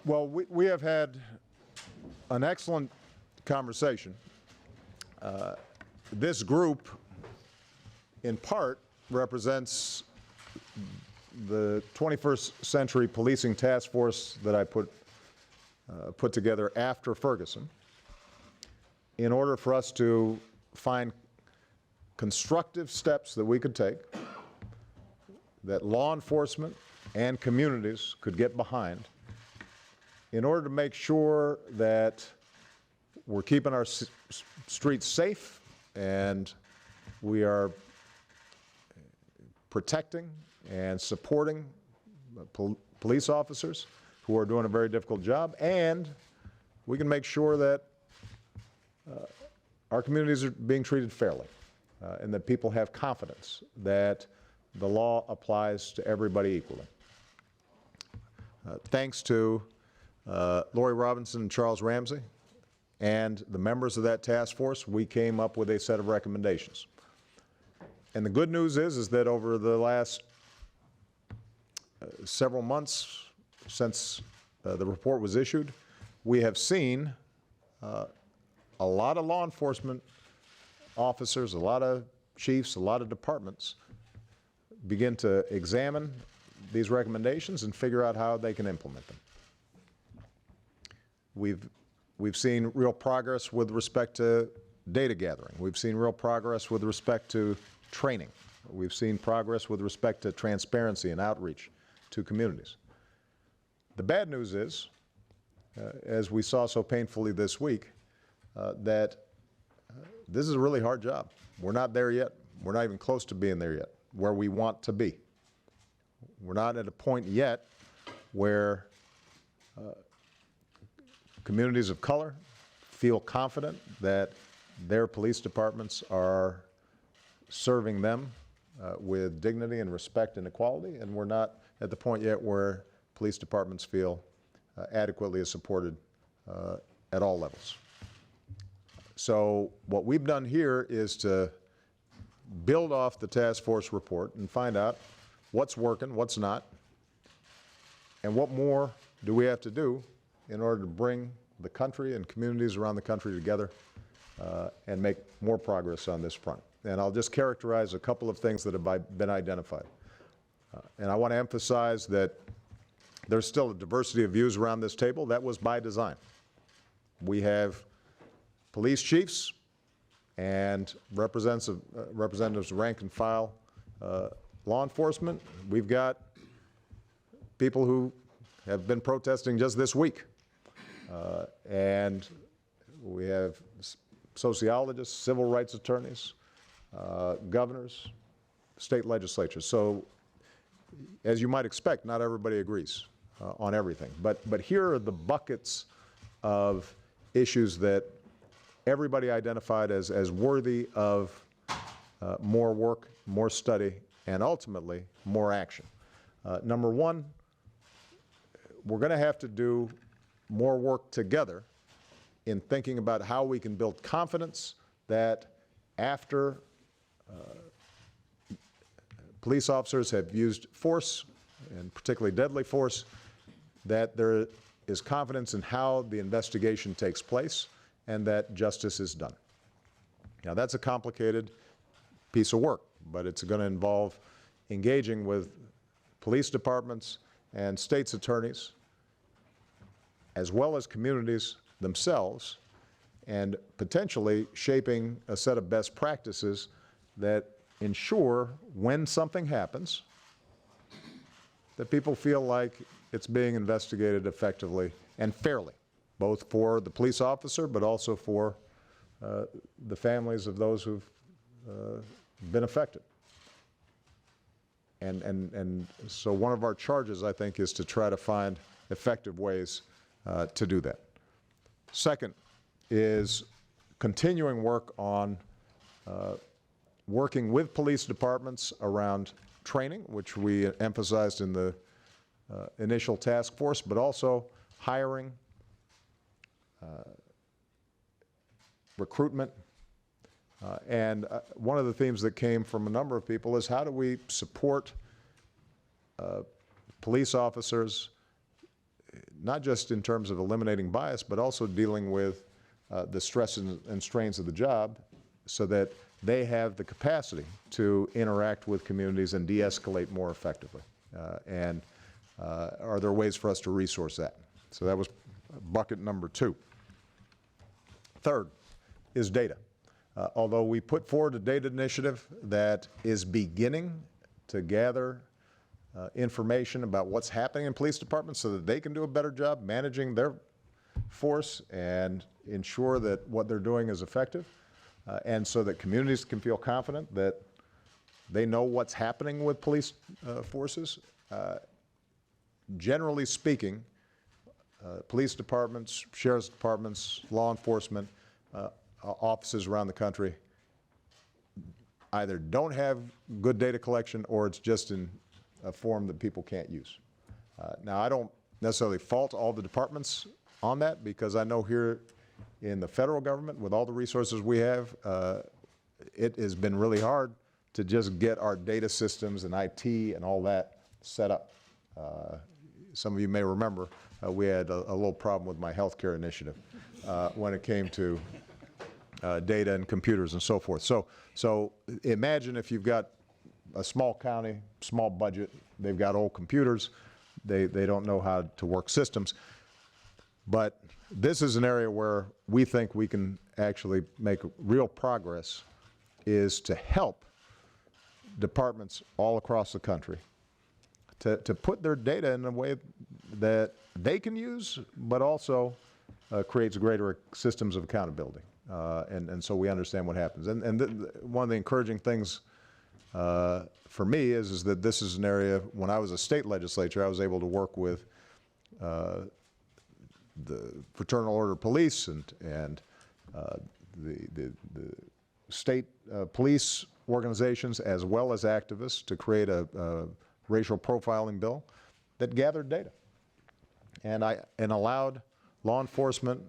Well, we have had an excellent conversation. This group, in part, represents the 21st Century Policing Task Force that I put together after Ferguson in order for us to find constructive steps that we could take that law enforcement and communities could get behind in order to make sure that we're keeping our streets safe and we are protecting and supporting police officers who are doing a very difficult job, and we can make sure that our communities are being treated fairly and that people have confidence that the law applies to everybody equally. Thanks to Lori Robinson and Charles Ramsey and the members of that task force, we came up with a set of recommendations. And the good news is that over the last several months since the report was issued, we have seen a lot of law enforcement officers, a lot of chiefs, a lot of departments begin to examine these recommendations and figure out how they can implement them. We've seen real progress with respect to data gathering. We've seen real progress with respect to training. We've seen progress with respect to transparency and outreach to communities. The bad news is, as we saw so painfully this week, that this is a really hard job. We're not there yet. We're not even close to being there yet, where we want to be. We're not at a point yet where communities of color feel confident that their police departments are serving them with dignity and respect and equality, and we're not at the point yet where police departments feel adequately supported at all levels. So what we've done here is to build off the task force report and find out what's working, what's not, and what more do we have to do in order to bring the country and communities around the country together and make more progress on this front. And I'll just characterize a couple of things that have been identified. And I want to emphasize that there's still a diversity of views around this table. That was by design. We have police chiefs and representatives rank and file law enforcement. We've got people who have been protesting just this week. And we have sociologists, civil rights attorneys, governors, state legislatures. So as you might expect, not everybody agrees on everything. But here are the buckets of issues that everybody identified as worthy of more work, more study, and ultimately more action. Number one, we're going to have to do more work together in thinking about how we can build confidence that after police officers have used force, and particularly deadly force, that there is confidence in how the investigation takes place and that justice is done. Now, that's a complicated piece of work, but it's going to involve engaging with police departments and state's attorneys, as well as communities themselves, and potentially shaping a set of best practices that ensure when something happens that people feel like it's being investigated effectively and fairly, both for the police officer but also for the families of those who've been affected. And so one of our charges, I think, is to try to find effective ways to do that. Second is continuing work on working with police departments around training, which we emphasized in the initial task force, but also hiring, recruitment. And one of the themes that came from a number of people is how do we support police officers not just in terms of eliminating bias, but also dealing with the stresses and strains of the job so that they have the capacity to interact with communities and de-escalate more effectively. Are there ways for us to resource that? So that was bucket number 2. Third is data. Although we put forward a data initiative that is beginning to gather information about what's happening in police departments so that they can do a better job managing their force and ensure that what they're doing is effective, and so that communities can feel confident that they know what's happening with police forces. Generally speaking, police departments, sheriff's departments, law enforcement, offices around the country either don't have good data collection or it's just in a form that people can't use. Now, I don't necessarily fault all the departments on that, because I know here in the federal government, with all the resources we have, it has been really hard to just get our data systems and IT and all that set up. Some of you may remember we had a little problem with my healthcare initiative when it came to data and computers and so forth. So imagine if you've got a small county, small budget, they've got old computers, they don't know how to work systems. But this is an area where we think we can actually make real progress, is to help departments all across the country to put their data in a way that they can use, but also creates greater systems of accountability. And so we understand what happens. And one of the encouraging things for me is that this is an area, when I was a state legislature, I was able to work with the Fraternal Order Police and the state police organizations, as well as activists, to create a racial profiling bill that gathered data and allowed law enforcement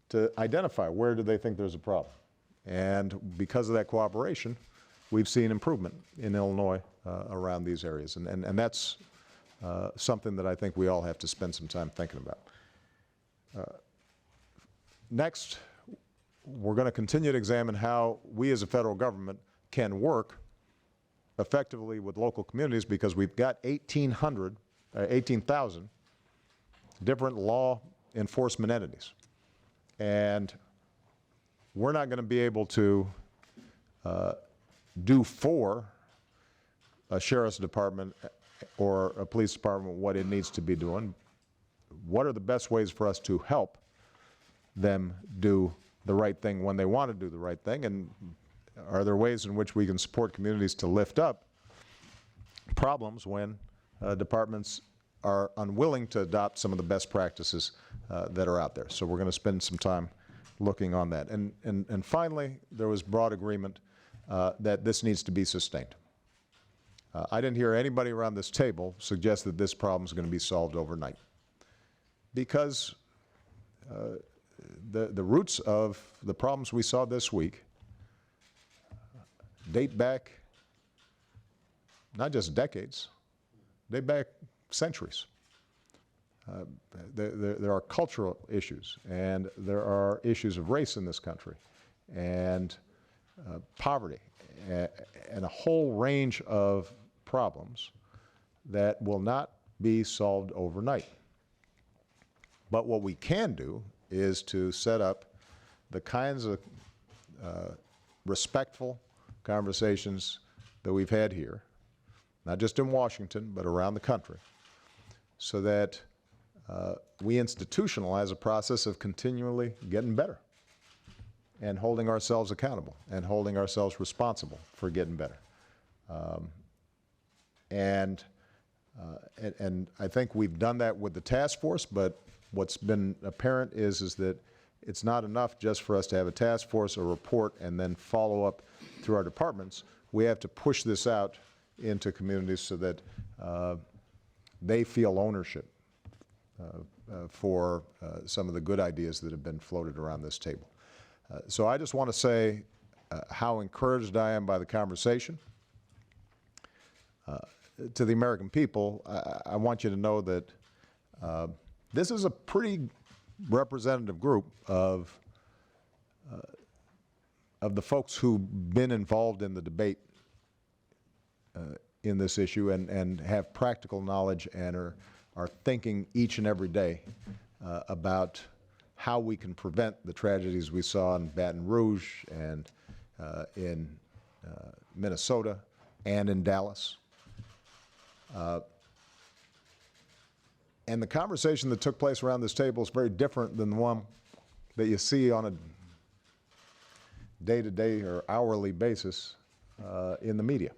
to identify where do they think there's a problem. And because of that cooperation, we've seen improvement in Illinois around these areas. And that's something that I think we all have to spend some time thinking about. Next, we're going to continue to examine how we as a federal government can work effectively with local communities, because we've got 18,000 different law enforcement entities. And we're not going to be able to do for a sheriff's department or a police department what it needs to be doing. What are the best ways for us to help them do the right thing when they want to do the right thing? And are there ways in which we can support communities to lift up problems when departments are unwilling to adopt some of the best practices that are out there? So we're going to spend some time looking on that. And finally, there was broad agreement that this needs to be sustained. I didn't hear anybody around this table suggest that this problem is going to be solved overnight, because the roots of the problems we saw this week date back not just decades, they back centuries. There are cultural issues, and there are issues of race in this country, and poverty, and a whole range of problems that will not be solved overnight. But what we can do is to set up the kinds of respectful conversations that we've had here, not just in Washington, but around the country, so that we institutionalize a process of continually getting better and holding ourselves accountable and holding ourselves responsible for getting better. And I think we've done that with the task force, but what's been apparent is that it's not enough just for us to have a task force, a report, and then follow up through our departments. We have to push this out into communities so that they feel ownership for some of the good ideas that have been floated around this table. So I just want to say how encouraged I am by the conversation. To the American people, I want you to know that this is a pretty representative group of the folks who've been involved in the debate in this issue and have practical knowledge and are thinking each and every day about how we can prevent the tragedies we saw in Baton Rouge and in Minnesota and in Dallas. And the conversation that took place around this table is very different than the one that you see on a day-to-day or hourly basis in the media.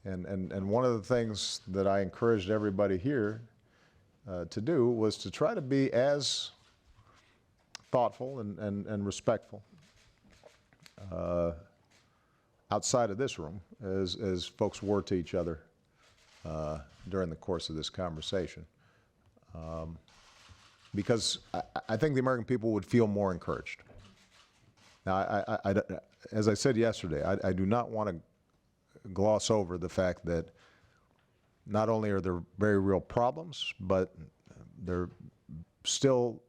And one of the things that I encouraged everybody here to do was to try to be as thoughtful and respectful outside of this room as folks were to each other during the course of this conversation. Because I think the American people would feel more encouraged. Now, as I said yesterday, I do not want to gloss over the fact that not only are there very real problems, but there are still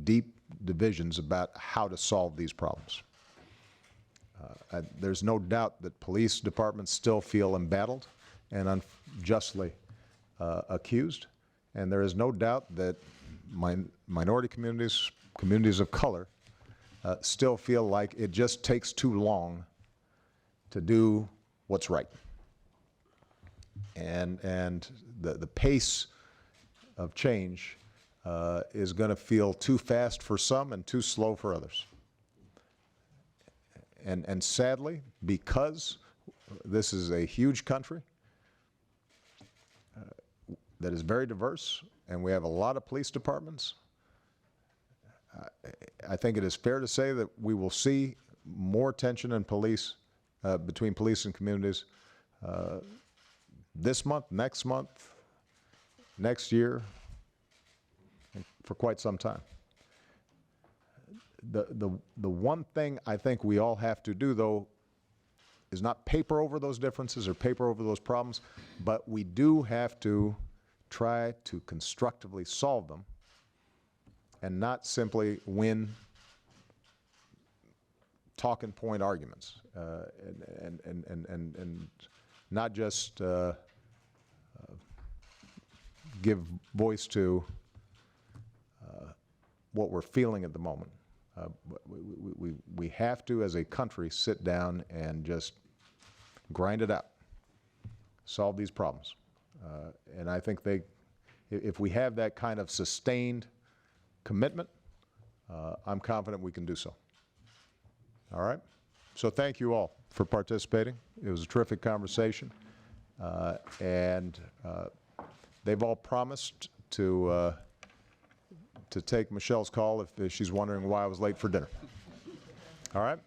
deep divisions about how to solve these problems. There's no doubt that police departments still feel embattled and unjustly accused, and there is no doubt that minority communities, communities of color, still feel like it just takes too long to do what's right. And the pace of change is going to feel too fast for some and too slow for others. And sadly, because this is a huge country that is very diverse, and we have a lot of police departments, I think it is fair to say that we will see more tension in police, between police and communities this month, next year, and for quite some time. The one thing I think we all have to do, though, is not paper over those differences or paper over those problems, but we do have to try to constructively solve them and not simply win talking point arguments, and not just give voice to what we're feeling at the moment. We have to, as a country, sit down and just grind it out, solve these problems. And I think if we have that kind of sustained commitment, I'm confident we can do so. All right? So thank you all for participating. It was a terrific conversation. They've all promised to take Michelle's call if she's wondering why I was late for dinner. All right?